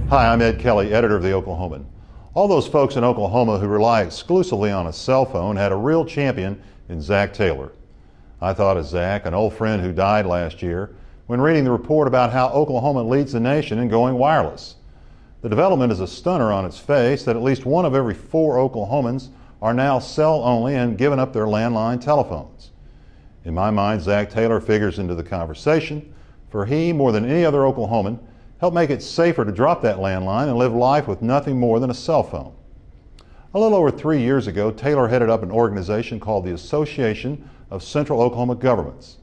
Hi, I'm Ed Kelley, editor of The Oklahoman. All those folks in Oklahoma who rely exclusively on a cell phone had a real champion in Zach Taylor. I thought of Zach, an old friend who died last year, when reading the report about how Oklahoma leads the nation in going wireless. The development is a stunner on its face that at least one of every 4 Oklahomans are now cell-only and given up their landline telephones. In my mind, Zach Taylor figures into the conversation, for he, more than any other Oklahoman, helped make it safer to drop that landline and live life with nothing more than a cell phone. A little over 3 years ago, Taylor headed up an organization called the Association of Central Oklahoma Governments.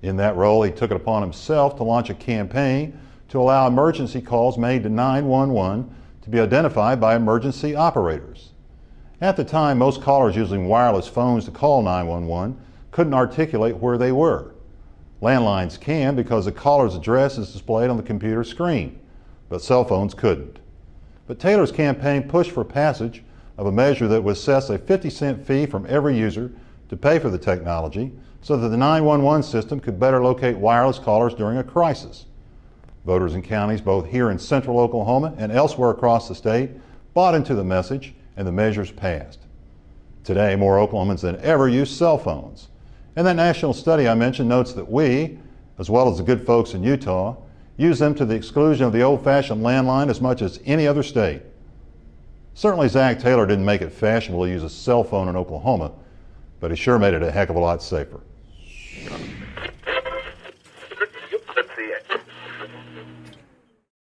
In that role, he took it upon himself to launch a campaign to allow emergency calls made to 911 to be identified by emergency operators. At the time, most callers using wireless phones to call 911 couldn't articulate where they were. Landlines can because the caller's address is displayed on the computer screen, but cell phones couldn't. But Taylor's campaign pushed for passage of a measure that would assess a 50-cent fee from every user to pay for the technology so that the 911 system could better locate wireless callers during a crisis. Voters in counties both here in central Oklahoma and elsewhere across the state bought into the message, and the measures passed. Today, more Oklahomans than ever use cell phones. And that national study I mentioned notes that we, as well as the good folks in Utah, use them to the exclusion of the old-fashioned landline as much as any other state. Certainly Zach Taylor didn't make it fashionable to use a cell phone in Oklahoma, but he sure made it a heck of a lot safer.